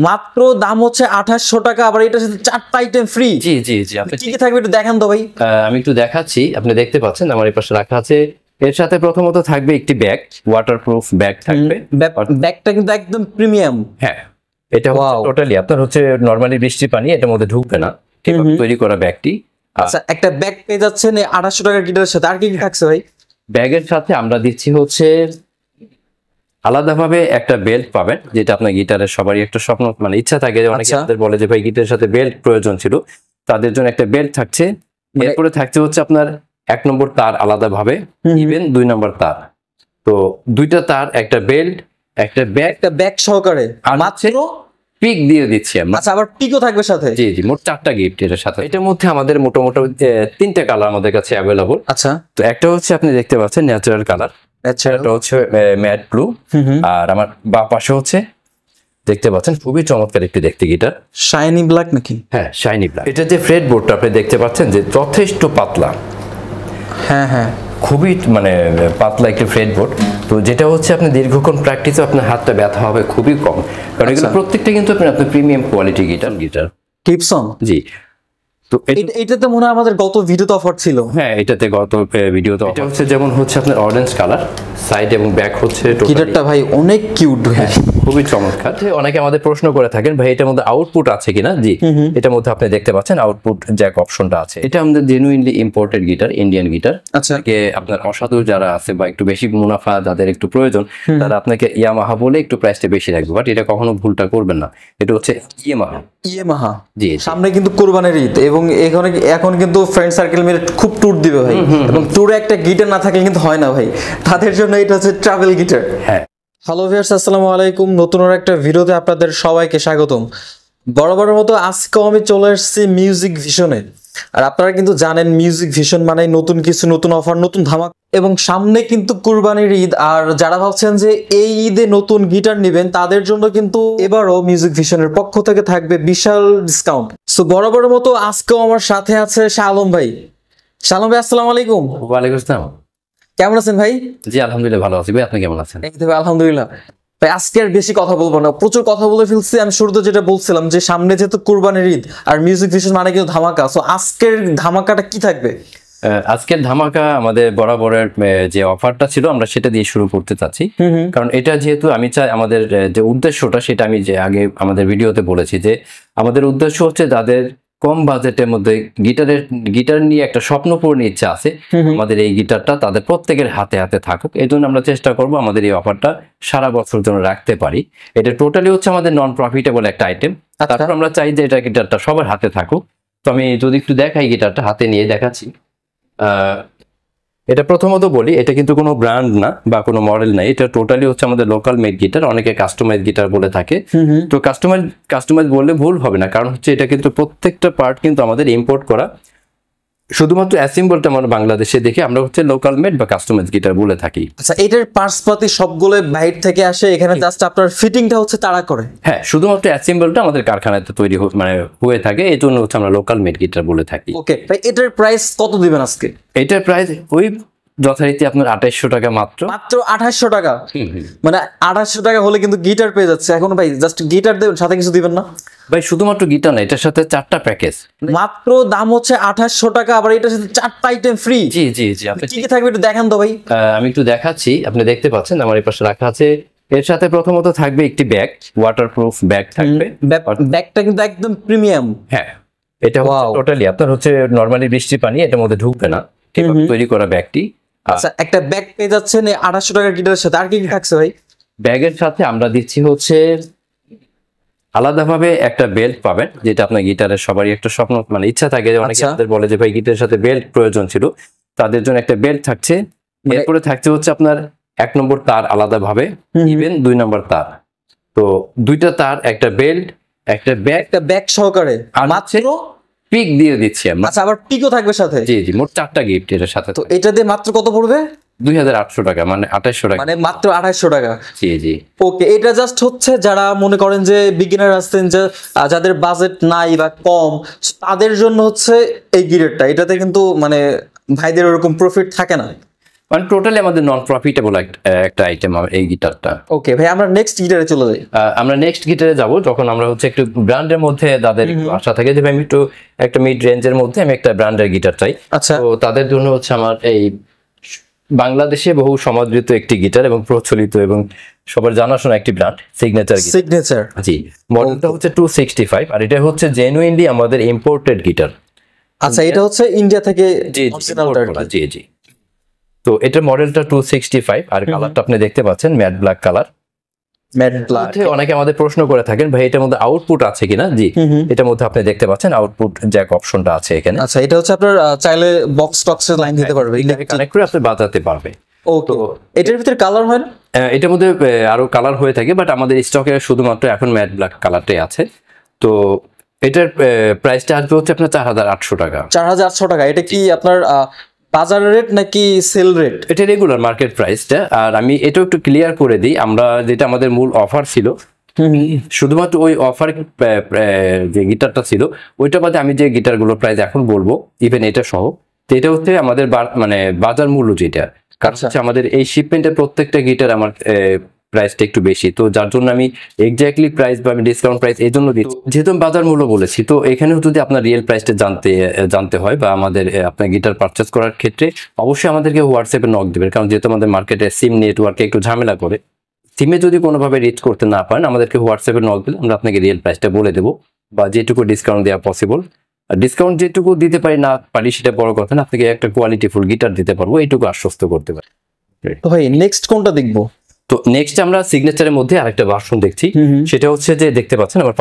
মাত্র দাম হচ্ছে 2800 টাকা, আবার এটার সাথে 4টা আইটেম ফ্রি। জি জি জি, আপনি কি কি থাকবে একটু দেখান তো ভাই। আমি একটু দেখাচ্ছি, আপনি দেখতে পাচ্ছেন আমার এই পাশে রাখা আছে। এর সাথে প্রথমত থাকবে একটি ব্যাগ, ওয়াটারপ্রুফ ব্যাগ থাকবে। ব্যাগটা কিন্তু একদম প্রিমিয়াম। হ্যাঁ, এটা টোটালি আপনার হচ্ছে নরমালি বৃষ্টির পানি এটার মধ্যে ঢুকবে না, ঠিকভাবে তৈরি করা ব্যাগটি। আচ্ছা, একটা ব্যাগ পেয়ে যাচ্ছেন 2800 টাকার গিটারের সাথে। আর কি কি থাকছে ভাই? ব্যাগের সাথে আমরা দিচ্ছি হচ্ছে আলাদাভাবে একটা বেল্ট পাবেন, যেটা আপনার গিটারের সবারই একটা স্বপ্ন, মানে ইচ্ছা থাকে। অনেকে আমাদের বলে যে ভাই গিটারের সাথে বেল্ট প্রয়োজন ছিল, তাদের জন্য একটা বেল্ট থাকছে। এরপরে থাকছে হচ্ছে আপনার 1 নম্বর তার আলাদাভাবে, ইভেন 2 নম্বর তার। তো 2টা তার, একটা বেল্ট, একটা ব্যাগ সহকারে মাত্র পিক দিয়ে দিচ্ছি আমরা। আচ্ছা, আবার পিকও থাকবে সাথে। জি জি, মোট 4টা গিফট এর সাথে। এটার মধ্যে আমাদের মোটামুটি 3টে কালার আমাদের কাছে অ্যাভেলেবল। আচ্ছা, তো একটা হচ্ছে আপনি দেখতে পাচ্ছেন ন্যাচারাল কালার, এটা হচ্ছে ম্যাট ব্লু, আর আমার বাম পাশে হচ্ছে দেখতে পাচ্ছেন খুবই চমৎকার একটি দেখতে গিটার, শাইনি ব্ল্যাক নাকি? হ্যাঁ, শাইনি ব্ল্যাক। এটা যে ফ্রেড বোর্ডটা আপনি দেখতে পাচ্ছেন যে যথেষ্ট পাতলা, হ্যাঁ হ্যাঁ, খুবই মানে পাতলা একটি ফ্রেড বোর্ড। তো যেটা হচ্ছে আপনি দীর্ঘক্ষণ প্র্যাকটিসে আপনার হাতটা ব্যথা হবে খুবই কম, কারণ এগুলো প্রত্যেকটা কিন্তু আপনার প্রিমিয়াম কোয়ালিটি গিটার টিপসন। জি। তো এটাতে মনে হয় আমাদের গত ভিডিওতে অফার ছিল। হ্যাঁ, এটাতে গত ভিডিওতে এটা হচ্ছে যেমন হচ্ছে আপনার অরেঞ্জ কালার, সাইড এবং ব্যাক হচ্ছে গিটারটা ভাই অনেক কিউট, হ্যাঁ খুবই চমৎকার। অনেকে আমাদের প্রশ্ন করে থাকেন ভাই এটার মধ্যে আউটপুট আছে কিনা। জি, এটার মধ্যে আপনি দেখতে পাচ্ছেন আউটপুট জ্যাক অপশনটা আছে। এটা আমাদের genuinely imported guitar, Indian guitar. আচ্ছা, আপনার অসাধু যারা আছে বা একটু বেশি মুনাফা যাদের একটু প্রয়োজন, তারা আপনাকে ইয়ামাহা বলে একটু প্রাইসটা বেশি রাখবে, বাট এটা কখনো ভুলটা করবেন না, এটা হচ্ছে ইয়ামাহা। জি, সামনে কিন্তু কুরবানির ঈদ এবং এখন কিন্তু ফ্রেন্ড সার্কেল মিলে খুব ট্যুর দিবে ভাই, এবং ট্যুরে একটা গিটার না থাকলে কিন্তু হয় না ভাই, তাদের জন্য এটা হচ্ছে ট্রাভেল গিটার। হ্যাঁ, হ্যালো ভিউয়ার্স, আসসালামু আলাইকুম। নতুন একটা ভিডিওতে আপনাদের সবাইকে স্বাগতম। বরাবরের মতো আজকেও আমি চলে এসেছি মিউজিক ভিশনে। আর আপনারা কিন্তু জানেন মিউজিক ভিশন মানে নতুন কিছু, নতুন অফার, নতুন ধামাকা। এবং সামনে কিন্তু কুরবানির ঈদ, আর যারা ভাবছেন যে এই ঈদে নতুন গিটার নেবেন তাদের জন্য কিন্তু এবারও মিউজিক ভিশনের পক্ষ থেকে থাকবে বিশাল ডিসকাউন্ট। সো বরাবরের মতো আজকেও আমার সাথে আছে শালম ভাই। শালম ভাই, আসসালামু আলাইকুম। ওয়ালাইকুম আসসালাম। কেমন আছেন ভাই? জি আলহামদুলিল্লাহ ভালো আছি ভাই, আপনি কেমন আছেন? আলহামদুলিল্লাহ ভাই। আজকে আর বেশি কথা বলবো না, প্রচুর কথা বলে ফেলছি। আমি শুরুতে যেটা বলছিলাম যে সামনে যেহেতু কুরবানির ঈদ আর মিউজিক ভিশন মানে কিন্তু ধামাকা। সো আজকের ধামাকাটা কি থাকবে? আজকের ধামাকা আমাদের বরাবরের যে অফারটা ছিল আমরা সেটা দিয়ে শুরু করতে চাচ্ছি, কারণ এটা যেহেতু আমি চাই আমাদের যে উদ্দেশ্যটা সেটা আমি যে আগে আমাদের ভিডিওতে বলেছি যে আমাদের উদ্দেশ্য হচ্ছে যাদের কম বাজেটের মধ্যে গিটার নিয়ে একটা স্বপ্ন পূরণের ইচ্ছা আছে, আমাদের এই গিটারটা তাদের প্রত্যেকের হাতে হাতে থাকুক। এই জন্য আমরা চেষ্টা করব আমাদের এই অফারটা সারা বছর জন্য রাখতে পারি। এটা টোটালি হচ্ছে আমাদের নন প্রফিটেবল একটা আইটেম। তারপর আমরা চাই যে এটা গিটারটা সবার হাতে থাকুক। তো আমি যদি একটু দেখাই, গিটারটা হাতে নিয়ে দেখাচ্ছি। এটা প্রথমত বলি, এটা কিন্তু কোনো ব্র্যান্ড না বা কোনো মডেল নাই, এটা টোটালি হচ্ছে আমাদের লোকাল মেড গিটার। অনেকে কাস্টমাইজ গিটার বলে থাকে, তো কাস্টমাইজ বললে ভুল হবে না, কারণ হচ্ছে এটা কিন্তু প্রত্যেকটা পার্ট কিন্তু আমাদের ইম্পোর্ট করা। শুধুমাত্র অ্যাসেম্বলটা আমরা বাংলাদেশে দেখে আমরা হচ্ছে লোকাল মেড বা কাস্টমাইজ গিটার বলে থাকি। আচ্ছা, এটার পার্টসপাতি সবগুলো বাইরে থেকে আসে, এখানে জাস্ট আপনার ফিটিংটা হচ্ছে তারা করে? হ্যাঁ, শুধুমাত্র অ্যাসেম্বলটা আমাদের কারখানাতে তৈরি মানে হয়ে থাকে, এই জন্য হচ্ছে আমরা লোকাল মেড গিটার বলে থাকি। ওকে ভাই, এটার প্রাইস কত দিবেন আজকে? এটার প্রাইস ওই যথারীতি আপনার 2800 টাকা মাত্র। 2800 টাকা? মানে 2800 টাকা হলে কিন্তু গিটার পেয়ে যাচ্ছে। এখন ভাই জাস্ট গিটার দেবেন, সাথে কিছু দিবেন না? ভাই শুধুমাত্র গিটার না, এটার সাথে 4টা প্যাকেজ। মাত্র দাম হচ্ছে 2800 টাকা, আবার এটার সাথে 4টা আইটেম ফ্রি। জি জি জি, আপনি কি কি থাকবে একটু দেখান তো ভাই। আমি একটু দেখাচ্ছি, আপনি দেখতে পাচ্ছেন আমার এই পাশে রাখা আছে। এর সাথে প্রথমত থাকবে একটি ব্যাগ, ওয়াটারপ্রুফ ব্যাগ থাকবে। ব্যাগটা কিন্তু একদম প্রিমিয়াম। হ্যাঁ, এটা টোটালি আপনার হচ্ছে নরমালি বৃষ্টির পানি এটার মধ্যে ঢুকবে না, ঠিকভাবে তৈরি করা ব্যাগটি। আচ্ছা, একটা ব্যাগ পেয়ে যাচ্ছেন 2800 টাকার গিটারের সাথে। আর কি কি থাকছে ভাই? ব্যাগের সাথে আমরা দিচ্ছি হচ্ছে আলাদাভাবে একটা বেল্ট পাবেন, যেটা আপনার গিটারের সবারই একটা স্বপ্ন, মানে ইচ্ছা থাকে। অনেকে আমাদের বলে যে ভাই গিটারের সাথে বেল্ট প্রয়োজন ছিল, তাদের জন্য একটা বেল্ট থাকছে। এরপরে থাকছে হচ্ছে আপনার 1 নম্বর তার আলাদাভাবে, ইভেন 2 নম্বর তার। তো 2টা তার, একটা বেল্ট, একটা ব্যাগ সহকারে মাত্র পিক দিয়ে দিচ্ছি আমরা। আচ্ছা, আবার পিকও থাকবে সাথে? জি জি, মোট 4টা গিফট এর সাথে। তো এটা দিয়ে মাত্র কত পড়বে? 2800 টাকা, মানে 2800 টাকা, মানে মাত্র 2800 টাকা। জি জি। ওকে, এটা জাস্ট হচ্ছে যারা মনে করেন যে বিগিনার আছেন, যে যাদের বাজেট নাই বা কম, তাদের জন্য হচ্ছে এই গিটারটা। এটাতে কিন্তু মানে ভাইদের ওরকম প্রফিট থাকে না। মানে টোটালি আমাদের নন প্রফিটেবল একটা আইটেম এই গিটারটা। ওকে ভাই, আমরা নেক্সট গিটারে চলে যাই। আমরা নেক্সট গিটারে যাব যখন আমরা হচ্ছে একটু ব্র্যান্ডের মধ্যে তাদের একটু আশা থাকে যে আমি একটু একটা মিড রেঞ্জের মধ্যে আমি একটা ব্র্যান্ডের গিটার চাই। আচ্ছা। তো তাদের জন্য হচ্ছে আমার এই বাংলাদেশে বহু সমাদৃত একটি গিটার এবং প্রচলিত এবং সবার জানাশোনা একটি ব্র্যান্ড সিগনেচার। জি, মডেলটা হচ্ছে 265 আর এটা হচ্ছে জেনুইনলি আমাদের ইম্পোর্টেড গিটার। আচ্ছা, এটা হচ্ছে ইন্ডিয়া থেকে অরিজিনালটা। জি জি। তো এটার মডেলটা 265 আর কালারটা আপনি দেখতে পাচ্ছেন matte black colour. Matte black. অনেকে আমাদের প্রশ্ন করে থাকেন ভাই এটার মধ্যে আউটপুট আছে কিনা। জি, এটার মধ্যে আপনি দেখতে পাচ্ছেন আউটপুট জ্যাক অপশনটা আছে এখানে। আচ্ছা, এটা হচ্ছে আপনার চাইলে বক্স টক্সের লাইন দিতে পারবে, কানেক্ট করে আপনি বাজাতে পারবে। ওকে, এটার ভিতরে কালার হয় না? এটার মধ্যে আরো কালার হয়ে থাকে, বাট আমাদের স্টকে শুধুমাত্র এখন ম্যাট ব্ল্যাক কালারটাই আছে। তো এটার প্রাইসটা আসবে হচ্ছে আপনার 4800 টাকা। 4800 টাকা। এটা কি আপনার বাজার রেট নাকি সেল রেট? এটা রেগুলার মার্কেট প্রাইসটা। আর আমি এটাও একটু ক্লিয়ার করে দিই, আমরা যেটা আমাদের মূল অফার ছিল শুধুমাত্র ওই অফার যে গিটারটা ছিল ওইটা বাদে আমি যে গিটারগুলোর প্রাইস এখন বলবো ইভেন এটা সহ, তো এটা হচ্ছে আমাদের মানে বাজার মূল্য যেটা, কারণ হচ্ছে আমাদের এই শিপমেন্টের প্রত্যেকটা গিটার আমার প্রাইসটা একটু বেশি, তো যার জন্য আমি এক্স্যাক্টলি প্রাইস বা আমি ডিসকাউন্ট প্রাইস এই জন্য দিচ্ছি যেহেতু আমি বাজার মূল্য বলেছি। তো এখানেও যদি আপনার রিয়েল প্রাইসটা জানতে হয় বা আমাদের আপনার গিটার পারচেস করার ক্ষেত্রে অবশ্যই আমাদেরকে হোয়াটসঅ্যাপে নক দেবেন, কারণ যেহেতু আমাদের মার্কেটে সিম নেটওয়ার্কে একটু ঝামেলা করে, সিমে যদি কোনোভাবে রিচ করতে না পারেন আমাদেরকে হোয়াটসঅ্যাপে নক দিলে আমরা আপনাকে রিয়েল প্রাইসটা বলে দেবো বা যেটুকু ডিসকাউন্ট দেওয়া পসিবল। আর ডিসকাউন্ট যেটুকু দিতে পারি না পারি সেটা বড় কথা না, আপনাকে একটা কোয়ালিটিফুল গিটার দিতে পারবো এইটুকু আশ্বস্ত করতে পারি। তো ভাই নেক্সট কোনটা দেখবো? তো নেক্সট আমরা সিগনেচারের মধ্যে আরেকটা ভার্সন দেখছি, সেটা হচ্ছে যে দেখতে পাচ্ছেন আমার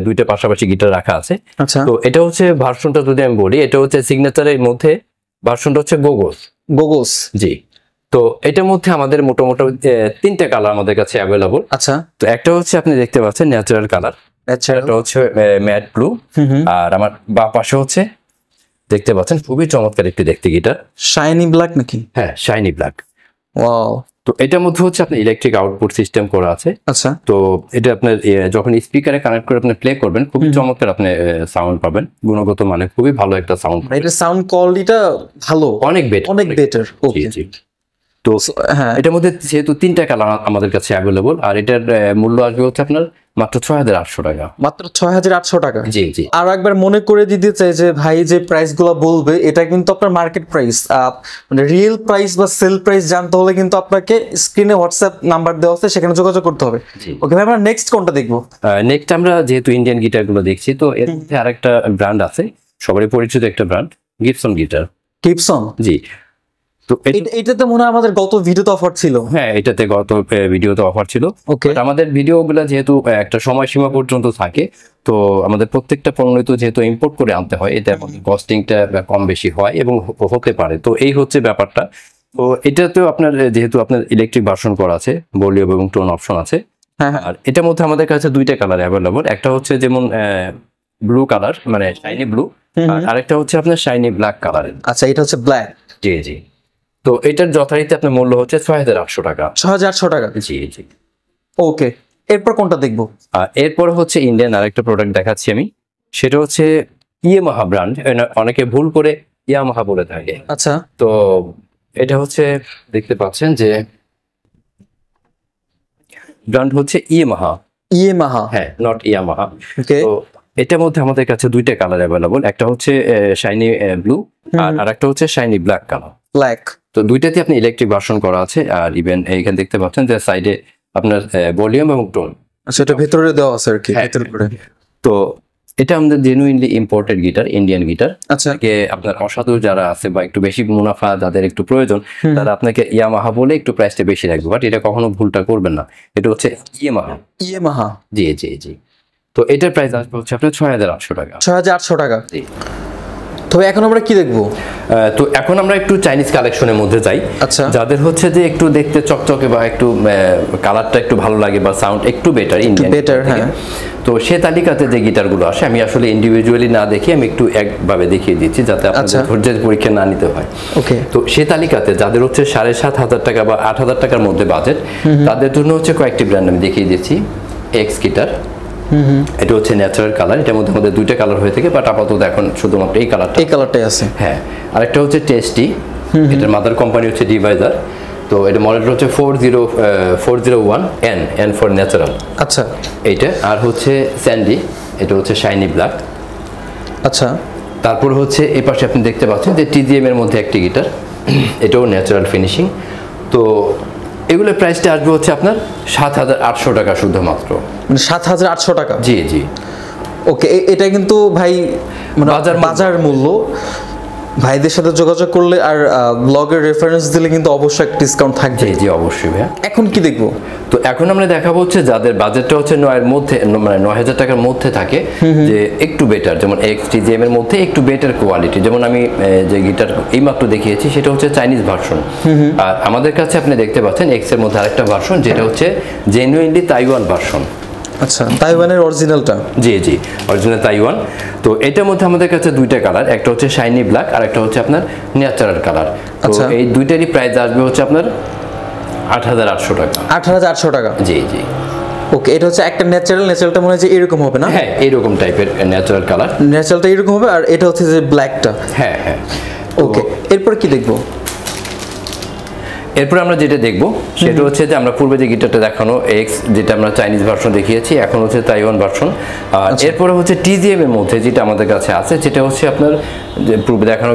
দুইটা পাশাপাশি গিটার রাখা আছে। আচ্ছা, তো এটা হচ্ছে ভার্সনটা যদি আমি বলি, এটা হচ্ছে সিগনেচারের মধ্যে ভার্সনটা হচ্ছে গোগোস। জি, তো এটার মধ্যে আমাদের মোটামুটি তিনটা কালার আমাদের কাছে অ্যাভেলেবল। আচ্ছা, তো একটা হচ্ছে আপনি দেখতে পাচ্ছেন ন্যাচারাল কালার, এটা হচ্ছে ম্যাট ব্লু, আর আমার বা পাশে হচ্ছে দেখতে পাচ্ছেন খুবই চমৎকার একটি দেখতে গিটার, শাইনি ব্ল্যাক নাকি? হ্যাঁ, শাইনি ব্ল্যাক। ওয়াও। তো এটার মধ্যে হচ্ছে আপনার ইলেকট্রিক আউটপুট সিস্টেম করা আছে। আচ্ছা, তো এটা আপনার যখন স্পিকারে কানেক্ট করে আপনি প্লে করবেন খুবই চমৎকার আপনি সাউন্ড পাবেন, গুণগত মানে খুবই ভালো একটা সাউন্ড। এটা সাউন্ড কোয়ালিটিটা ভালো, অনেক বেটার। ওকে। তো হ্যাঁ, এটার মধ্যে যেহেতু তিনটা কালার আমাদের কাছে অ্যাভেলেবল, আর এটার মূল্য আসবে হচ্ছে আপনার মাত্র 6800 টাকা। মাত্র 6800 টাকা। জি জি। আর একবার মনে করে দিতে চাই যে ভাই যে প্রাইস গুলো বলবে এটা কিন্তু আপনার মার্কেট প্রাইস, মানে রিয়েল প্রাইস বা সেল প্রাইস জানতে হলে কিন্তু আপনাকে স্ক্রিনে হোয়াটসঅ্যাপ নাম্বার দেওয়া আছে, সেখানে যোগাযোগ করতে হবে। ওকে ভাই, আমরা নেক্সট কোনটা দেখবো? নেক্সট আমরা যেহেতু ইন্ডিয়ান গিটার গুলো দেখছি, তো এর মধ্যে আরেকটা ব্র্যান্ড আছে সবারই পরিচিত একটা ব্র্যান্ড, গিবসন গিটার। গিবসন, জি। তো এটাতে মনে হয় আমাদের গত ভিডিওতে অফার ছিল। হ্যাঁ, এটাতে গত ভিডিওতে অফার ছিল। ওকে, আমাদের ভিডিওগুলো যেহেতু একটা সময়সীমা পর্যন্ত থাকে, তো আমাদের প্রত্যেকটা পণ্য তো যেহেতু ইম্পোর্ট করে আনতে হয়, এতে কস্টিংটা কম বেশি হয় এবং হতে পারে। তো এই হচ্ছে ব্যাপারটা। তো এটাতেও আপনার যেহেতু আপনার ইলেকট্রিক ভার্সন করা আছে, ভলিউম এবং টোন অপশন আছে। আর এটার মধ্যে আমাদের কাছে দুইটা কালার অ্যাভেলেবল, একটা হচ্ছে যেমন ব্লু কালার মানে শাইনি ব্লু, আর আরেকটা হচ্ছে আপনার শাইনি ব্ল্যাক কালার। আচ্ছা, এটা হচ্ছে ব্ল্যাক। জি জি। তো এটার যথারীতি আপনার মূল্য হচ্ছে 6800 টাকা। 6800 টাকা। জি জি। ওকে, এরপর কোনটা দেখবো? এরপর হচ্ছে ইন্ডিয়ান আরেকটা প্রোডাক্ট দেখাচ্ছি আমি, সেটা হচ্ছে ইয়ামাহা ব্র্যান্ড, অনেকে ভুল করে ইয়ামাহা বলে থাকে। আচ্ছা, তো এটা হচ্ছে দেখতে পাচ্ছেন যে ব্র্যান্ড হচ্ছে ইয়ামাহা। হ্যাঁ, নট ইয়ামাহা। ওকে, তো এটার মধ্যে আমাদের কাছে দুইটা কালার অ্যাভেলেবল, একটা হচ্ছে শাইনি ব্লু আর আরেকটা হচ্ছে শাইনি ব্ল্যাক কালার। তো দুইটাতে আপনি ইলেকট্রিক ভার্সন করা আছে, আর ইভেন এইখানে দেখতে পাচ্ছেন যে সাইডে আপনার ভলিউম এবং টোন সেটা ভেতরে দেওয়া আছে আর কি, ভেতরে করে। তো এটা আমাদের genuinely imported guitar, Indian guitar. আচ্ছা, আপনার অসাধু যারা আছে বা একটু বেশি মুনাফা যাদের একটু প্রয়োজন, তারা আপনাকে ইয়ামাহা বলে একটু প্রাইসটা বেশি রাখবে, বাট এটা কখনো ভুলটা করবেন না, এটা হচ্ছে ইয়ামাহা। জি জি জি। তো এটার প্রাইস আসবে হচ্ছে আপনার 6800 টাকা। 6800 টাকা। জি। তো এখন আমরা কি দেখবো? তো এখন আমরা একটু চাইনিজ কালেকশনের মধ্যে যাই। আচ্ছা, যাদের হচ্ছে যে একটু দেখতে চকচকে বা একটু কালারটা একটু ভালো লাগে বা সাউন্ড একটু বেটার ইন্ডিয়ান, হ্যাঁ। তো সে তালিকাতে যে গিটারগুলো আসে আমি আসলে ইন্ডিভিজুয়ালি না দেখে আমি একটু একভাবে দেখিয়ে দিচ্ছি যাতে আপনাদের ধৈর্যের পরীক্ষা না নিতে হয়। ওকে, তো সে তালিকাতে যাদের হচ্ছে 7500 টাকা বা 8000 টাকার মধ্যে বাজেট, তাদের জন্য হচ্ছে কয়েকটি ব্র্যান্ড আমি দেখিয়ে দিচ্ছি। এক্স গিটার, এটা হচ্ছে ন্যাচারাল কালার, এটার মধ্যে আমাদের দুইটা কালার হয়ে থাকে, বাট আপাতত এখন শুধুমাত্র এই কালারটাই আছে। হ্যাঁ। আরেকটা হচ্ছে টেস্টি, এটার মাদার কোম্পানি হচ্ছে ডিভাইজার। তো এটা মডেলটা হচ্ছে 401N, N ফর ন্যাচারাল। আচ্ছা, এইটা আর হচ্ছে স্যান্ডি, এটা হচ্ছে শাইনি ব্ল্যাক। আচ্ছা, তারপর হচ্ছে এই পাশে আপনি দেখতে পাচ্ছেন যে TGM এর মধ্যে একটি গিটার, এটাও ন্যাচারাল ফিনিশিং। তো এগুলোর প্রাইসটা আসবে হচ্ছে আপনার 7,800 টাকা শুধুমাত্র। মানে 7,800 টাকা? জি জি। ওকে, এটা কিন্তু ভাই মানে বাজার মূল্য। ভাইদের সাথে যোগাযোগ করলে আর ব্লগের রেফারেন্স দিলে কিন্তু অবশ্যই একটা ডিসকাউন্ট থাকবে। জি জি, অবশ্যই ভাইয়া। এখন কি দেখবো? তো এখন আমরা দেখাবো হচ্ছে যাদের বাজেটটা হচ্ছে 9 এর মধ্যে, মানে 9,000 টাকার মধ্যে থাকে, যে একটু বেটার, যেমন XTGM এর মধ্যে একটু বেটার কোয়ালিটি। যেমন আমি যে গিটার এইমাত্র দেখিয়েছি সেটা হচ্ছে চাইনিজ ভার্সন। আর আমাদের কাছে আপনি দেখতে পাচ্ছেন X এর মধ্যে আরেকটা ভার্সন, যেটা হচ্ছে জেনুইনলি তাইওয়ান ভার্সন। আচ্ছা, তাইওয়ানের অরিজিনালটা? জি জি, অরিজিনাল তাইওয়ান। তো এটার মধ্যে আমাদের কাছে দুইটা কালার, একটা হচ্ছে শাইনি ব্ল্যাক আর একটা হচ্ছে আপনার ন্যাচারাল কালার। তো এই দুইটারই প্রাইস আসবে হচ্ছে আপনার 8,800 টাকা। 8,800 টাকা? জি জি। ওকে, এটা হচ্ছে একটা ন্যাচারালটা মনে হয় যে এরকম হবে না? হ্যাঁ, এরকম টাইপের ন্যাচারাল কালার। ন্যাচারালটা এরকম হবে, আর এটা হচ্ছে যে ব্ল্যাকটা? হ্যাঁ হ্যাঁ। ওকে, এরপর কি দেখবো? এরপর আমরা যেটা দেখবো সেটা হচ্ছে যে আমরা পূর্বে যে গিটারটা দেখানো X, যেটা আমরা চাইনিজ ভার্সন দেখিয়েছি, এখন হচ্ছে তাইওয়ান ভার্সন। আর এরপরে হচ্ছে TGM এর মধ্যে যেটা আমাদের কাছে আছে, যেটা হচ্ছে আপনার যে পূর্বে দেখানো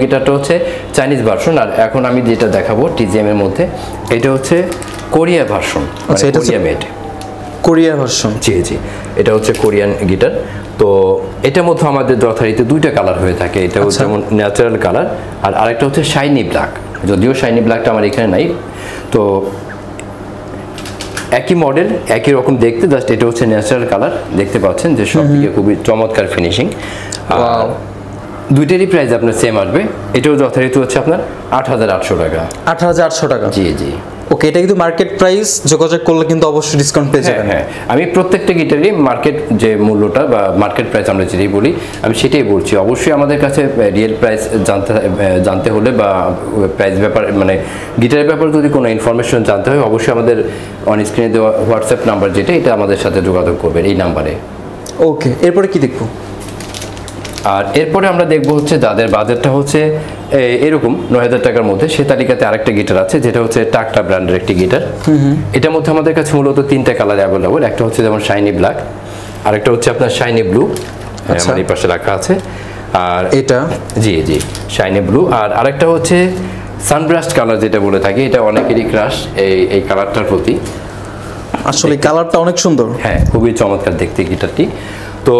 গিটারটা হচ্ছে চাইনিজ ভার্সন। আর এখন আমি যেটা দেখাবো TGM এর মধ্যে, এটা হচ্ছে কোরিয়া ভার্সন, আচ্ছা, এটা কোরিয়া মেড। Korea version? জি জি, এটা হচ্ছে কোরিয়ান গিটার। তো এটার মধ্যে আমাদের যথারীতি দুইটা কালার হয়ে থাকে, এটা হচ্ছে যেমন ন্যাচারাল কালার আর আরেকটা হচ্ছে শাইনি ব্ল্যাক। যদিও শাইনি ব্ল্যাকটা আমার এখানে নাই। তো একই মডেল, একই রকম দেখতে, জাস্ট এটা হচ্ছে ন্যাচারাল কালার। দেখতে পাচ্ছেন যে সব দিকে খুবই চমৎকার ফিনিশিং। আর দুইটারই প্রাইস আপনার সেম আসবে। এটাও যথারীতি হচ্ছে আপনার 8,800 টাকা। 8,800 টাকা? জি জি। ওকে, এটা কিন্তু মার্কেট প্রাইস, যোগাযোগ করলে কিন্তু অবশ্যই ডিসকাউন্ট পেয়ে যাবেন। হ্যাঁ, আমি প্রত্যেকটা গিটারই মার্কেট যে মূল্যটা বা মার্কেট প্রাইস আমরা যেটাই বলি, আমি সেটাই বলছি। অবশ্যই আমাদের কাছে রিয়েল প্রাইস জানতে হলে বা প্রাইস ব্যাপার, মানে গিটারের ব্যাপারে যদি কোনো ইনফরমেশন জানতে হয়, অবশ্যই আমাদের অন স্ক্রিনে দেওয়া হোয়াটসঅ্যাপ নাম্বার যেটা, এটা আমাদের সাথে যোগাযোগ করবেন এই নাম্বারে। ওকে, এরপরে কি দেখবো? আর এরপরে আমরা দেখবো হচ্ছে যাদের বাজেটটা হচ্ছে এরকম 9,000 টাকার মধ্যে, সে তালিকাতে আরেকটা গিটার আছে, যেটা হচ্ছে টাকটা ব্র্যান্ডের একটি গিটার। এটার মধ্যে আমাদের কাছে মূলত 3টা কালার অ্যাভেলেবল। একটা হচ্ছে যেমন শাইনি ব্ল্যাক, আরেকটা হচ্ছে আপনার শাইনি ব্লু, আমার এই পাশে রাখা আছে। আর এটা? জি জি, শাইনি ব্লু। আর আরেকটা হচ্ছে সানব্রাস্ট কালার যেটা বলে থাকি, এটা অনেকেরই ক্রাশ এই কালারটার প্রতি। আসলে কালারটা অনেক সুন্দর। হ্যাঁ, খুবই চমৎকার দেখতে গিটারটি। তো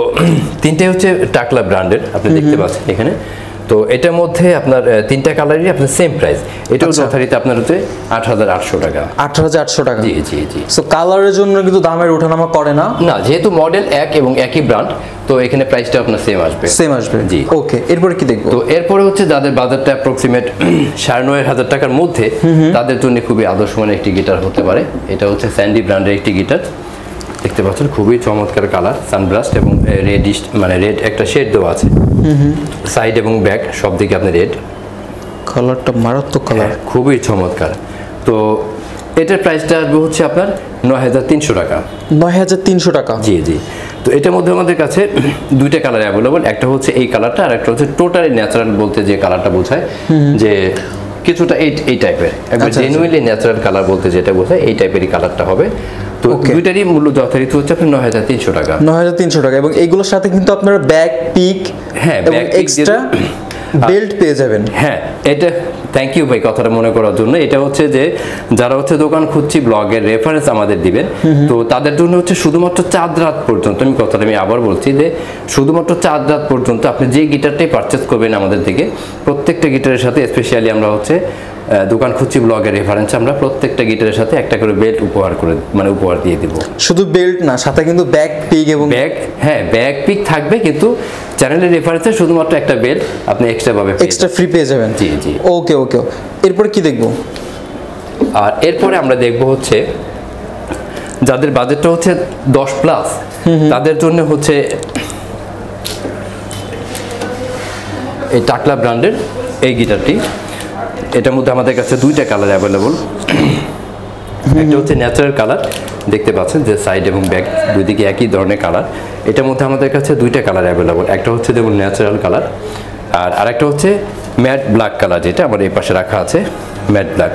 3টে হচ্ছে টাকলা ব্র্যান্ডের, আপনি দেখতে পাচ্ছেন এখানে। তো এটার মধ্যে আপনার 3টা কালারই আপনার সেম প্রাইস। এটাও যথারীতি আপনার হচ্ছে 8,800 টাকা। 8,800 টাকা? জি জি জি। সো কালারের জন্য কিন্তু দামের ওঠানামা করে না? না, যেহেতু মডেল এক এবং একই ব্র্যান্ড, তো এখানে প্রাইসটা আপনার সেম আসবে। জি। ওকে, এরপরে কি দেখবো? তো এরপরে হচ্ছে যাদের বাজেটটা অ্যাপ্রক্সিমেট 9,500 টাকার মধ্যে, তাদের জন্য খুবই আদর্শ মানের একটি গিটার হতে পারে। এটা হচ্ছে স্যান্ডি ব্র্যান্ডের একটি গিটার। দেখতে পাচ্ছেন খুবই চমৎকার কালার, সানব্রাস্ট এবং রেডিশ, মানে রেড একটা শেড দেওয়া আছে সাইড এবং ব্যাক সব দিকে আপনার রেড। কালারটা মারাত্মক কালার, খুবই চমৎকার। তো এটার প্রাইসটা আসবে হচ্ছে আপনার 9,300 টাকা। 9,300 টাকা? জি জি। তো এটার মধ্যে আমাদের কাছে দুইটা কালার অ্যাভেলেবল। একটা হচ্ছে এই কালারটা, আর একটা হচ্ছে টোটালি ন্যাচারাল বলতে যে কালারটা বোঝায়, যে কিছুটা এই টাইপের, একবার জেনুইনলি ন্যাচারাল কালার বলতে যেটা বোঝায়, এই টাইপেরই কালারটা হবে। তো দুইটারই মূল্য যথারীতি হচ্ছে আপনার 9,300 টাকা। 9,300 টাকা। এবং এগুলোর সাথে কিন্তু আপনারা ব্যাক পিক, হ্যাঁ, এবং এক্সট্রা বেল্ট পেয়ে যাবেন। হ্যাঁ, এটা থ্যাংক ইউ ভাই কথাটা মনে করার জন্য। এটা হচ্ছে যে যারা হচ্ছে দোকান খুঁজছি, ব্লগের রেফারেন্স আমাদের দিবেন, তো তাদের জন্য হচ্ছে শুধুমাত্র 4 রাত পর্যন্ত, আমি আবার বলছি যে শুধুমাত্র 4 রাত পর্যন্ত আপনি যে গিটারটাই পারচেস করবেন আমাদের থেকে, প্রত্যেকটা গিটারের সাথে স্পেশালি আমরা হচ্ছে দোকান খুঁজছি ব্লগের রেফারেন্স, আমরা প্রত্যেকটা গিটারের সাথে একটা করে বেল্ট উপহার দিয়ে দিব। শুধু বেল্ট না, সাথে কিন্তু ব্যাক পিক এবং ব্যাক পিক থাকবে, কিন্তু চ্যানেলের রেফারেন্সে শুধুমাত্র একটা বেল্ট আপনি এক্সট্রা ফ্রি পেয়ে যাবেন। জি জি। ওকে। এরপর কি দেখবো? আর এরপরে আমরা দেখবো হচ্ছে যাদের বাজেটটা হচ্ছে 10+, তাদের জন্য হচ্ছে এই টাকলা ব্র্যান্ডের এই গিটারটি। এটার মধ্যে আমাদের কাছে 2টা কালার অ্যাভেলেবল। একটা হচ্ছে ন্যাচারাল কালার, দেখতে পাচ্ছেন যে সাইড এবং ব্যাক দুই দিকে একই ধরনের কালার। এটার মধ্যে আমাদের কাছে 2টা কালার অ্যাভেলেবল। একটা হচ্ছে দেখুন ন্যাচারাল কালার, আর আরেকটা হচ্ছে ম্যাট ব্ল্যাক কালার, যেটা আমার এই পাশে রাখা আছে, ম্যাট ব্ল্যাক।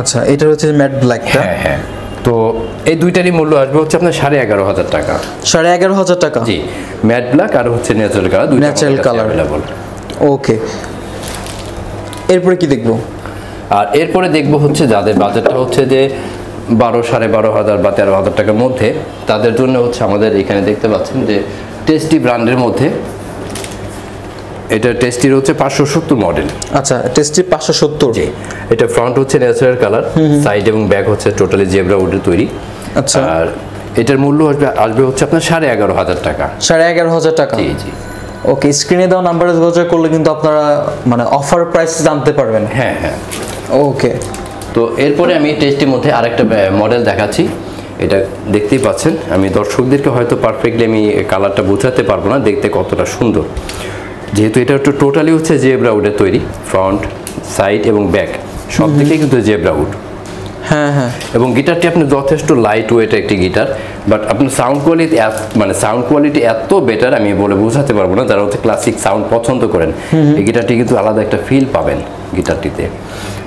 আচ্ছা, এটা হচ্ছে ম্যাট ব্ল্যাকটা। হ্যাঁ হ্যাঁ। তো এই দুইটারই মূল্য আসবে হচ্ছে আপনার 11,500 টাকা। 11,500 টাকা। জি, ম্যাট ব্ল্যাক আর হচ্ছে ন্যাচারাল কালার, দুইটা ন্যাচারাল কালার अवेलेबल। ওকে, এরপরে কি দেখবো? আর এরপরে দেখবো হচ্ছে যাদের বাজেটটা হচ্ছে যে 12,500 বা 13,000 টাকার মধ্যে, তাদের জন্য হচ্ছে আমাদের এখানে দেখতে পাচ্ছেন যে টেস্টি ব্র্যান্ডের মধ্যে, এটা টেস্টির হচ্ছে 570 মডেল। আচ্ছা, টেস্টি 570। জি, এটা ফ্রন্ট হচ্ছে ন্যাচারাল কালার, সাইড এবং ব্যাক হচ্ছে টোটালি জেব্রা উডের তৈরি। আচ্ছা, আর এটার মূল্য আসবে হচ্ছে আপনার 11,500 টাকা। 11,500 টাকা। জি জি। ওকে, স্ক্রিনে দেওয়া নাম্বারে যোগাযোগ করলে কিন্তু আপনারা মানে অফার প্রাইস জানতে পারবেন। হ্যাঁ হ্যাঁ। ওকে, তো এরপরে আমি টেস্টির মধ্যে আরেকটা মডেল দেখাচ্ছি। এটা দেখতেই পাচ্ছেন, আমি দর্শকদেরকে হয়তো পারফেক্টলি আমি কালারটা বোঝাতে পারবো না দেখতে কতটা সুন্দর, যেহেতু এটা একটু টোটালি হচ্ছে জেব্রা উডের তৈরি, ফ্রন্ট, সাইড এবং ব্যাক সব দিকে কিন্তু জেব্রা উড। হ্যাঁ হ্যাঁ। এবং গিটারটি আপনি যথেষ্ট লাইট ওয়েট একটি গিটার, বাট আপনার সাউন্ড কোয়ালিটি মানে সাউন্ড কোয়ালিটি এত বেটার আমি বলে বোঝাতে পারবো না। যারা হচ্ছে ক্লাসিক সাউন্ড পছন্দ করেন, এই গিটারটি কিন্তু আলাদা একটা ফিল পাবেন গিটারটিতে।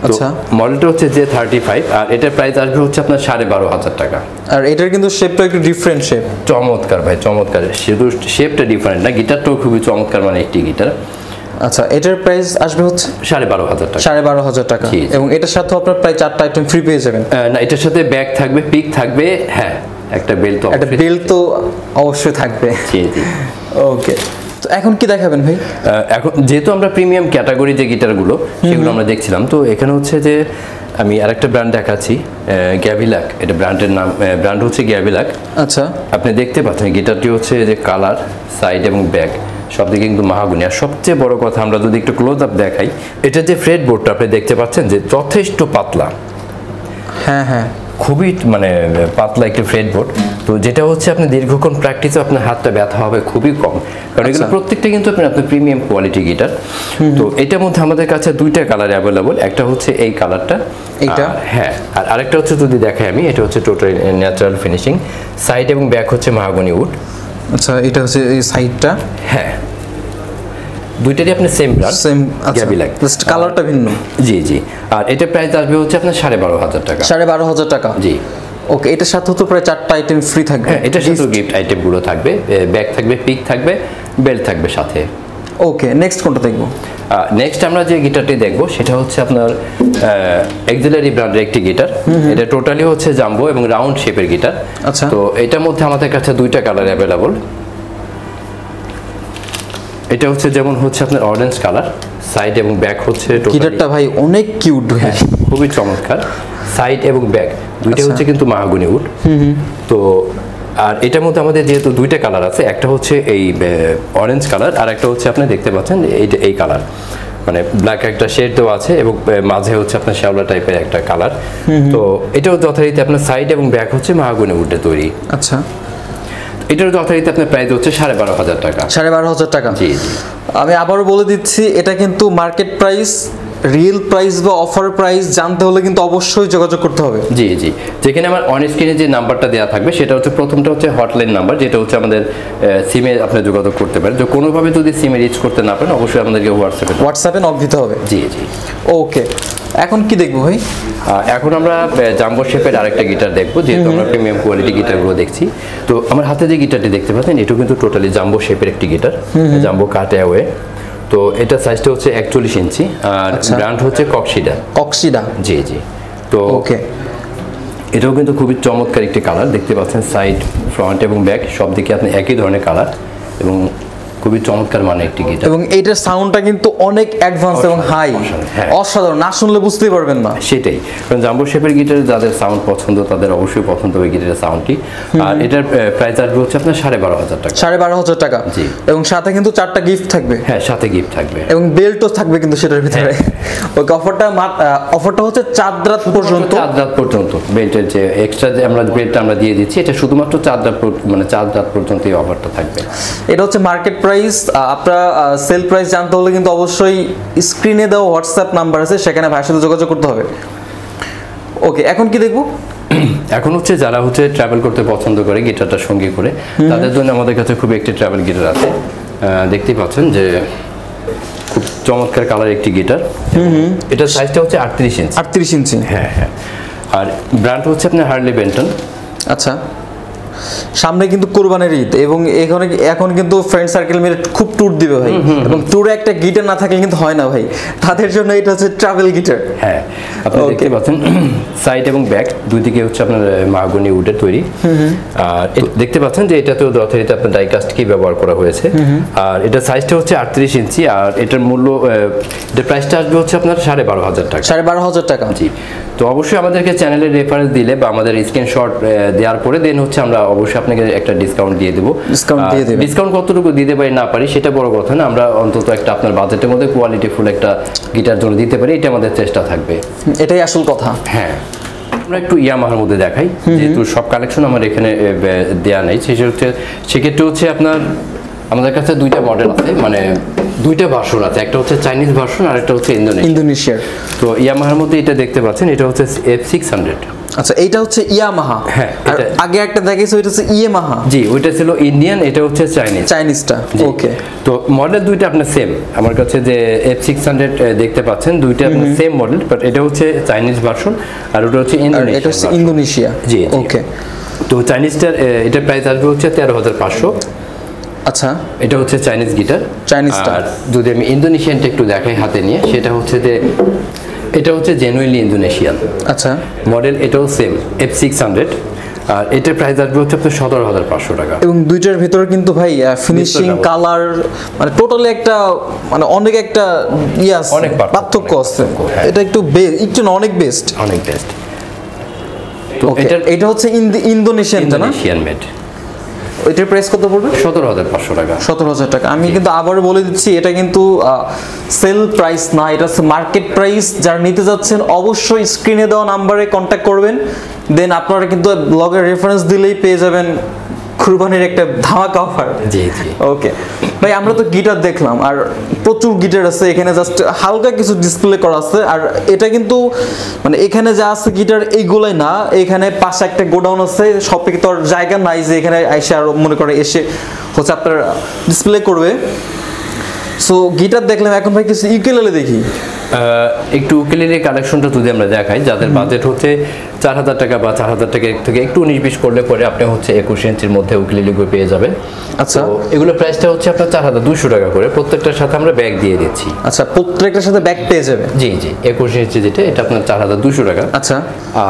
আচ্ছা, মডেলটা হচ্ছে J35, আর এটার প্রাইস আসবে হচ্ছে আপনার 12,500 টাকা। আর এটার কিন্তু শেপটা একটু ডিফারেন্ট শেপ। চমৎকার ভাই, চমৎকার। শুধু শেপটা ডিফারেন্ট না, গিটারটাও খুবই চমৎকার মানে একটি গিটার। আচ্ছা, এটার প্রাইস আসবে হচ্ছে 12,500 টাকা। 12,500 টাকা। জি, জি। এবং এটার সাথে আপনার প্রায় 4টা আইটেম ফ্রি পেয়ে যাবেন। না, এটার সাথে ব্যাগ থাকবে, পিক থাকবে, হ্যাঁ একটা বেল্ট তো একটা বেল্ট তো অবশ্যই থাকবে। জি জি। ওকে, তো এখন কি দেখাবেন ভাই? এখন যেহেতু আমরা প্রিমিয়াম ক্যাটাগরি যে গিটারগুলো সেগুলো আমরা দেখছিলাম, তো এখানে হচ্ছে যে আমি আরেকটা ব্র্যান্ড দেখাচ্ছি, গ্যাভিলাক। এটা ব্র্যান্ডের নাম, ব্র্যান্ড হচ্ছে গ্যাভিলাক। আচ্ছা, আপনি দেখতে পাচ্ছেন গিটারটি হচ্ছে যে কালার, সাইড এবং ব্যাক সব দিকে কিন্তু মাহাগুনি। আর সবচেয়ে বড় কথা, আমরা যদি একটু ক্লোজ আপ দেখাই, এটা যে ফ্রেড বোর্ডটা আপনি দেখতে পাচ্ছেন যে যথেষ্ট পাতলা। হ্যাঁ হ্যাঁ, খুবই মানে পাতলা একটি ফ্রেড বোর্ড। তো যেটা হচ্ছে আপনি দীর্ঘক্ষণ প্র্যাকটিসে আপনার হাতটা ব্যথা হবে খুবই কম, কারণ এগুলো প্রত্যেকটা কিন্তু আপনার প্রিমিয়াম কোয়ালিটি গিটার। তো এটার মধ্যে আমাদের কাছে দুইটা কালার অ্যাভেলেবল, একটা হচ্ছে এই কালারটা, এইটা, হ্যাঁ, আর আরেকটা হচ্ছে যদি দেখাই আমি, এটা হচ্ছে টোটাল ন্যাচারাল ফিনিশিং, সাইড এবং ব্যাক হচ্ছে মাহাগনি উড। আচ্ছা, এটা হচ্ছে এই সাইডটা। হ্যাঁ, দুইটারই আপনার সেম ব্র্যান্ড, সেম। গ্যাভিলাক, জাস্ট কালারটা ভিন্ন। জি জি। আর এটা প্রাইস আসবে হচ্ছে আপনার 12,500 টাকা। 12,500 টাকা। জি। ওকে, এটার সাথে তো প্রায় 4টা আইটেম ফ্রি থাকবে। হ্যাঁ, এটার সাথে গিফট আইটেমগুলো থাকবে, ব্যাগ থাকবে, পিক থাকবে, বেল্ট থাকবে সাথে। ওকে, নেক্সট কোনটা দেখবো? নেক্সট আমরা যে গিটারটি দেখবো সেটা হচ্ছে আপনার এক্সিলারি ব্র্যান্ডের একটি গিটার। এটা টোটালি হচ্ছে জাম্বো এবং রাউন্ড শেপের গিটার। আচ্ছা, তো এটার মধ্যে আমাদের কাছে দুইটা কালার অ্যাভেলেবল। এটা হচ্ছে যেমন হচ্ছে আপনার অরেঞ্জ কালার, সাইড এবং ব্যাক হচ্ছে গিটারটা ভাই অনেক কিউট, হ্যাঁ খুবই চমৎকার। সাইড এবং ব্যাক দুইটা হচ্ছে কিন্তু মাহাগুনি উড। তো আর এটার মধ্যে আমাদের যেহেতু দুইটা কালার আছে, একটা হচ্ছে এই অরেঞ্জ কালার, আর একটা হচ্ছে আপনি দেখতে পাচ্ছেন এই কালার, মানে ব্ল্যাক একটা শেড দেওয়া আছে এবং মাঝে হচ্ছে আপনার শ্যাওলা টাইপের একটা কালার। তো এটাও যথারীতি আপনার সাইড এবং ব্যাক হচ্ছে মাহাগুনি উডে তৈরি। আচ্ছা, এটার যথারীতি আপনার প্রাইস হচ্ছে 12,500 টাকা। 12,500 টাকা। জি জি। আমি আবারও বলে দিচ্ছি, এটা কিন্তু মার্কেট প্রাইস, রিয়েল প্রাইস বা অফার প্রাইস জানতে হলে কিন্তু অবশ্যই যোগাযোগ করতে হবে। জি জি। যেখানে আমার অন স্ক্রিনে যে নাম্বারটা দেওয়া থাকবে সেটা হচ্ছে, প্রথমটা হচ্ছে হটলাইন নাম্বার, যেটা হচ্ছে আমাদের সিমে আপনি যোগাযোগ করতে পারেন। যে কোনোভাবে যদি সিমে রিচ করতে না পারেন, অবশ্যই আমাদেরকে হোয়াটসঅ্যাপে নক দিতে হবে। জি জি। ওকে, এখন কি দেখবো ভাই? এখন আমরা জাম্বো শেপের আরেকটা গিটার দেখবো, যেহেতু আমরা প্রিমিয়াম কোয়ালিটি গিটারগুলো দেখছি। তো আমার হাতে যে গিটারটি দেখতে পাচ্ছেন, এটাও কিন্তু টোটালি জাম্বো শেপের একটি গিটার, জাম্বো কাট অ্যাওয়ে। তো এটা সাইজটা হচ্ছে 41 ইঞ্চি, আর ব্র্যান্ড হচ্ছে কক্সিডা। জি জি। তো ওকে, এটাও কিন্তু খুবই চমৎকার একটি কালার, দেখতে পাচ্ছেন সাইড, ফ্রন্ট এবং ব্যাক সব দিকে আপনি একই ধরনের কালার, এবং খুবই চমৎকার মানে একটি গিটার। এবং এইটার সাউন্ডটা কিন্তু অনেক অ্যাডভান্স এবং হাই, অসাধারণ, না শুনলে বুঝতেই পারবেন না। সেটাই, কারণ জাম্বো শেপের গিটারে যাদের সাউন্ড পছন্দ তাদের অবশ্যই পছন্দ হবে গিটারের সাউন্ডটি। আর এটার প্রাইস আসবে হচ্ছে আপনার 12,500 টাকা। 12,500 টাকা। জি। এবং সাথে কিন্তু 4টা গিফট থাকবে। হ্যাঁ, সাথে গিফট থাকবে এবং বেল্টও থাকবে কিন্তু সেটার ভিতরে। ওকে, অফারটা হচ্ছে 4 রাত পর্যন্ত। 4 রাত পর্যন্ত বেল্টের যে এক্সট্রা যে আমরা বেল্টটা আমরা দিয়ে দিচ্ছি, এটা শুধুমাত্র 4 রাত মানে 4 রাত পর্যন্ত এই অফারটা থাকবে। এটা হচ্ছে মার্কেট প্রাইস। আপনারা সেল প্রাইস জানতে হলে কিন্তু অবশ্যই স্ক্রিনে দেওয়া হোয়াটসঅ্যাপ নাম্বার আছে, সেখানে ভাইয়ের সাথে যোগাযোগ করতে হবে। ওকে, এখন কি দেখবো? এখন হচ্ছে যারা হচ্ছে ট্রাভেল করতে পছন্দ করে গিটারটা সঙ্গে করে, তাদের জন্য আমাদের কাছে খুব একটি ট্রাভেল গিটার আছে। দেখতেই পাচ্ছেন যে চমৎকার কালার একটি গিটার। এটা সাইজটা হচ্ছে 38 ইঞ্চি। 38 ইঞ্চি। হ্যাঁ হ্যাঁ। আর ব্র্যান্ড হচ্ছে আপনার হার্লি বেন্টন। আচ্ছা, সামনে কিন্তু কোরবানির ঈদ এবং এখানে এখন কিন্তু ফ্রেন্ড সার্কেল মিলে খুব ট্যুর দিবে ভাই, এবং ট্যুরে একটা গিটার না থাকলে কিন্তু হয় না ভাই, তাদের জন্য এটা হচ্ছে ট্রাভেল গিটার। হ্যাঁ, আপনি দেখতে পাচ্ছেন সাইড এবং ব্যাক দুই দিকে হচ্ছে আপনার মাহগনি উডের তৈরি। আর দেখতে পাচ্ছেন যে এটাতেও যথারীতি আপনার ডাইকাস্ট কি ব্যবহার করা হয়েছে। আর এটা সাইজটা হচ্ছে 38 ইঞ্চি। আর এটার মূল্য, এটার প্রাইসটা আসবে হচ্ছে আপনার 12,500 টাকা। 12,500 টাকা। জি। তো অবশ্যই আমাদেরকে চ্যানেলের রেফারেন্স দিলে বা আমাদের স্ক্রিনশট দেওয়ার পরে দেন হচ্ছে আমরা অবশ্যই আপনাকে একটা ডিসকাউন্ট দিয়ে দেবো। ডিসকাউন্ট কতটুকু দিতে পারি না পারি সেটা বড় কথা না, আমরা অন্তত একটা আপনার বাজেটের মধ্যে কোয়ালিটিফুল একটা গিটার জন্য দিতে পারি, এটা আমাদের চেষ্টা থাকবে, এটাই আসল কথা। হ্যাঁ, আমরা একটু ইয়ামাহার মধ্যে দেখাই, যেহেতু সব কালেকশন আমার এখানে দেয়া নেই, সেক্ষেত্রে হচ্ছে আপনার আমাদের কাছে দুইটা মডেল আছে, মানে দুইটা ভার্সন আছে, একটা হচ্ছে চাইনিজ ভার্সন আর একটা হচ্ছে ইন্দোনেশিয়ার। তো ইয়ামাহার মধ্যে এটা দেখতে পাচ্ছেন, এটা হচ্ছে F600। আচ্ছা, এইটা হচ্ছে ইয়ামাহা। হ্যাঁ, আগে একটা দেখাইছো, এটা হচ্ছে ইয়ামাহা। জি, ওইটা ছিল ইন্ডিয়ান, এটা হচ্ছে চাইনিজটা। ওকে। তো মডেল দুইটা আপনার সেম, আমার কাছে যে F600 দেখতে পাচ্ছেন দুইটা আপনার সেম মডেল, বাট এটা হচ্ছে চাইনিজ ভার্সন আর ওটা হচ্ছে ইন্দোনেশিয়া। জি, ওকে। তো চাইনিজটার এটা প্রাইস আসবে হচ্ছে 13,500। আচ্ছা, এটা হচ্ছে চাইনিজ গিটার। আর যদি আমি ইন্দোনেশিয়ানটা একটু দেখাই হাতে নিয়ে, সেটা হচ্ছে যে এটা হচ্ছে জেনুইনলি ইন্দোনেশিয়ান। আচ্ছা, মডেল এটাও সেম F600। আর এটার প্রাইস আসবে হচ্ছে আপনার 17,500 টাকা। এবং দুইটার ভিতরে কিন্তু ভাই ফিনিশিং, কালার, মানে টোটালি একটা, মানে অনেক একটা অনেক পার্থক্য আছে। এটা একটু অনেক বেস্ট। তো এটা হচ্ছে ইন্দোনেশিয়ান মেড। এটার প্রাইস কত পড়বে? 17,500 টাকা। 17,000 টাকা। আমি কিন্তু আবার বলে দিচ্ছি, এটা কিন্তু সেল প্রাইস না, এটা হচ্ছে মার্কেট প্রাইস। যারা নিতে যাচ্ছেন অবশ্যই স্ক্রিনে দেওয়া নাম্বারে কন্ট্যাক্ট করবেন, দেন আপনারা কিন্তু ব্লগের রেফারেন্স দিলেই পেয়ে যাবেন কুরবানির একটা ধামাকা অফার। জি জি। ওকে ভাই, আমরা তো গিটার দেখলাম আর প্রচুর গিটার আছে এখানে, জাস্ট হালকা কিছু ডিসপ্লে করা আছে। আর এটা কিন্তু মানে এখানে যা আছে গিটার এইগুলাই না, এখানে পাশে একটা গোডাউন আছে, সব থেকে তো আর জায়গা নাই যে এখানে এসে আর মনে করে এসে হচ্ছে আপনার ডিসপ্লে করবে। সো গিটার দেখলাম, এখন ভাই কিছু ইউকেলেলে দেখি। একটু উকেলেলে কালেকশনটা যদি আমরা দেখাই, যাদের বাজেট হচ্ছে 4,000 টাকা বা 4,000 টাকা থেকে একটু 19-20 করলে পরে আপনি হচ্ছে 21 ইঞ্চির মধ্যে উকেলেলেগুলো পেয়ে যাবেন। আচ্ছা, এগুলো প্রাইসটা হচ্ছে আপনার 4,200 টাকা করে, প্রত্যেকটার সাথে আমরা ব্যাগ দিয়ে দিচ্ছি। আচ্ছা, প্রত্যেকটার সাথে ব্যাগ পেয়ে যাবে। জি জি, 21 ইঞ্চি যেটা, এটা আপনার 4,200 টাকা। আচ্ছা,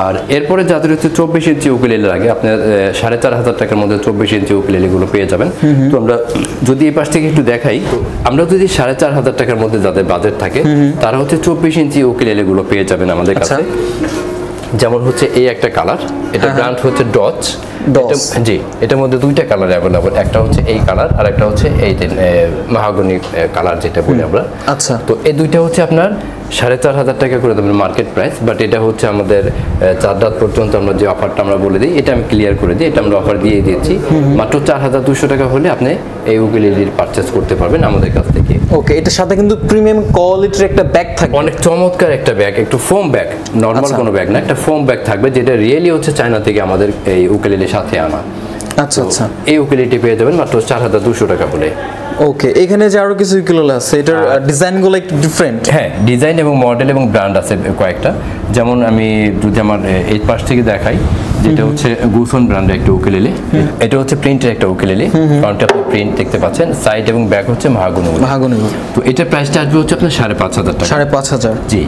আর এরপরে যাদের হচ্ছে 24 ইঞ্চি উকেলেলে লাগে, আপনার 4,500 টাকার মধ্যে 24 ইঞ্চি উকেলেলেগুলো পেয়ে যাবেন। তো আমরা যদি এই পাশ থেকে একটু দেখাই, আমরা যদি 4,500 টাকার মধ্যে যাদের বাজেট থাকে, তারা হচ্ছে 24 ইঞ্চি উকেলেলেগুলো পেয়ে যাবেন আমাদের কাছে। যেমন হচ্ছে এই একটা কালার, এটা ব্র্যান্ড হচ্ছে ডচ। জি, এটার মধ্যে দুইটা কালার অ্যাভেলেবল, একটা হচ্ছে এই কালার আর একটা হচ্ছে এই মাহাগনি কালার যেটা বলি আমরা। আচ্ছা, তো এই দুইটা হচ্ছে আপনার 4,500 টাকা করে দেবেন মার্কেট প্রাইস, বাট এটা হচ্ছে আমাদের 4 রাত পর্যন্ত আমরা যে অফারটা আমরা বলে দিই, এটা আমি ক্লিয়ার করে দিই, এটা আমরা অফার দিয়ে দিচ্ছি। মাত্র 4,200 টাকা হলে আপনি এই উকেলেলের পারচেস করতে পারবেন আমাদের কাছ থেকে। ওকে, এটার সাথে কিন্তু প্রিমিয়াম কোয়ালিটির একটা ব্যাগ থাকবে, অনেক চমৎকার একটা ব্যাগ, একটু ফোম ব্যাগ, নরমাল কোনো ব্যাগ না, একটা ফোম ব্যাগ থাকবে, যেটা রিয়েলি হচ্ছে চায়না থেকে আমাদের এই উকেলেলের সাথে আনা। আচ্ছা আচ্ছা, এই উকেলেলেটি পেয়ে যাবেন মাত্র 4,200 টাকা বলে। ওকে, এখানে যে আরো কিছু উকেলেলে আছে, এটার ডিজাইনগুলো একটু ডিফারেন্ট। হ্যাঁ, ডিজাইন এবং মডেল এবং ব্র্যান্ড আছে কয়েকটা। যেমন আমি যদি আমার এই পাশ থেকে দেখাই, যেটা হচ্ছে গুসন ব্র্যান্ডের একটা উকেলেলে, এটা হচ্ছে প্রিন্টের একটা উকেলেলে, কারণটা আপনি প্রিন্ট দেখতে পাচ্ছেন, সাইড এবং ব্যাক হচ্ছে মাহাগনি। তো এটার প্রাইসটা আসবে হচ্ছে আপনার 5,500 টাকা। 5,500। জি।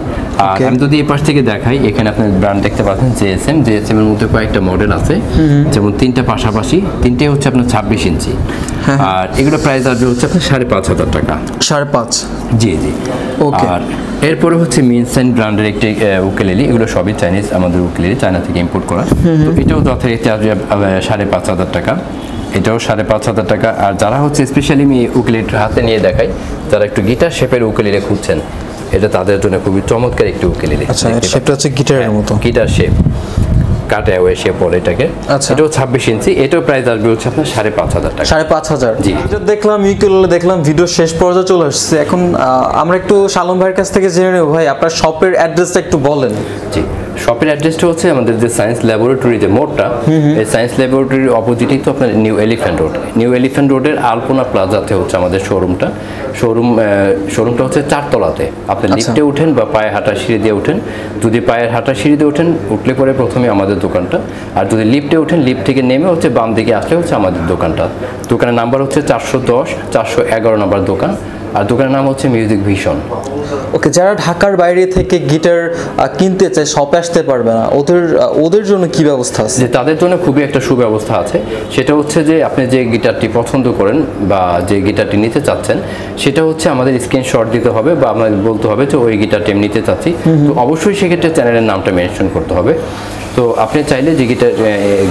আর আমি যদি এই পাশ থেকে দেখাই, এখানে আপনি ব্র্যান্ড দেখতে পাচ্ছেন জেএসএম এর মধ্যে কয়েকটা মডেল আছে, যেমন তিনটা পাশাপাশি, তিনটে হচ্ছে আপনার 26 ইঞ্চি। আর এগুলো প্রাইস আসবে হচ্ছে আপনার 5,500 টাকা। 5,500। জি জি। আর এরপরে হচ্ছে মিনসেন ব্র্যান্ডের একটি উকেলেলে, এগুলো সবই চাইনিজ আমাদের উকেলেলে, চায়না থেকে ইম্পোর্ট করা। তো এটাও যথারীতি আসবে 5,500 টাকা, এটাও 5,500 টাকা। আর যারা হচ্ছে স্পেশালি আমি উকেলেলেটা হাতে নিয়ে দেখাই, যারা একটু গিটার শেপের উকেলেলে খুঁজছেন, এটা তাদের জন্য খুবই চমৎকার একটি উকেলেলে। আচ্ছা, সেটা হচ্ছে গিটারের মতো, গিটার শেপ, কাটাওয়ে শেপ বলে এটাকে। এটাও 26 ইঞ্চি, এটাও প্রাইস আসবে হচ্ছে আপনার 5,500 টাকা। 5,500। জি। এটা দেখলাম ইউকেলেলে দেখলাম, ভিডিও শেষ পর্যায়ে চলে আসছে। এখন আমরা একটু শালম ভাইয়ের কাছ থেকে জেনে নেব, ভাই আপনার শপের অ্যাড্রেসটা একটু বলেন। জি, শপের অ্যাড্রেসটা হচ্ছে আমাদের যে সায়েন্স ল্যাবরেটরি যে মোড়টা, এই সায়েন্স ল্যাবরেটরির অপোজিটেই তো আপনার new elephant road. New elephant রোডের আলপনা প্লাজাতে হচ্ছে আমাদের শোরুমটা হচ্ছে 4 তলাতে। আপনি লিফটে উঠেন বা পায়ে হাঁটা সিঁড়ি দিয়ে উঠেন। যদি পায়ের হাঁটা সিঁড়ি দিয়ে উঠেন, উঠলে পরে প্রথমে আমাদের দোকানটা, আর যদি লিফটে উঠেন, লিফট থেকে নেমে হচ্ছে বাম দিকে আসলে হচ্ছে আমাদের দোকানটা। দোকানের নাম্বার হচ্ছে 410 411 নম্বর দোকান, আর দোকানের নাম হচ্ছে মিউজিক ভিশন। ওকে, যারা ঢাকার বাইরে থেকে গিটার কিনতে চায়, শপে আসতে পারবে না, ওদের জন্য কি ব্যবস্থা আছে? যে তাদের জন্য খুবই একটা সুব্যবস্থা আছে। সেটা হচ্ছে যে আপনি যে গিটারটি পছন্দ করেন বা যে গিটারটি নিতে চাচ্ছেন, সেটা হচ্ছে আমাদের স্ক্রিনশট দিতে হবে বা আমাদের বলতে হবে যে ওই গিটারটি আমি নিতে চাচ্ছি। তো অবশ্যই সেক্ষেত্রে চ্যানেলের নামটা মেনশন করতে হবে। তো আপনি চাইলে যে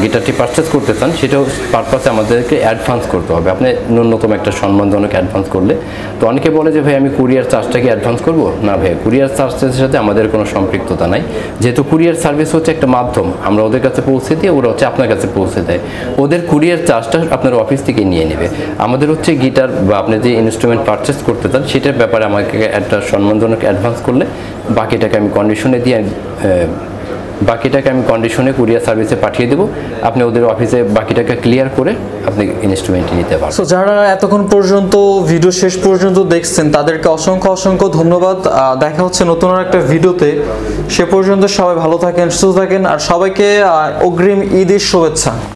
গিটারটি পারচেস করতে চান, সেটাও পারপাসে আমাদেরকে অ্যাডভান্স করতে হবে। আপনি ন্যূনতম একটা সম্মানজনক অ্যাডভান্স করলে, তো অনেকে বলে যে ভাই আমি কুরিয়ার চার্জটাকে অ্যাডভান্স করবো না। ভাই, কুরিয়ার চার্জের সাথে আমাদের কোনো সম্পৃক্ততা নাই, যেহেতু কুরিয়ার সার্ভিস হচ্ছে একটা মাধ্যম। আমরা ওদের কাছে পৌঁছে দিয়ে ওরা হচ্ছে আপনার কাছে পৌঁছে দেয়। ওদের কুরিয়ার চার্জটা আপনার অফিস থেকে নিয়ে নেবে। আমাদের হচ্ছে গিটার বা আপনি যে ইনস্ট্রুমেন্ট পারচেস করতে চান, সেটার ব্যাপারে আমাকে একটা সম্মানজনক অ্যাডভান্স করলে বাকিটাকে আমি কন্ডিশনে কুরিয়ার সার্ভিসে পাঠিয়ে দেবো। আপনি ওদের অফিসে বাকিটাকে ক্লিয়ার করে আপনি ইনস্ট্রুমেন্টটি নিতে পারবেন। সো যারা এতক্ষণ পর্যন্ত ভিডিও শেষ পর্যন্ত দেখছেন, তাদেরকে অসংখ্য ধন্যবাদ। দেখা হচ্ছে নতুন একটা ভিডিওতে। সে পর্যন্ত সবাই ভালো থাকেন, সুস্থ থাকেন, আর সবাইকে অগ্রিম ঈদের শুভেচ্ছা।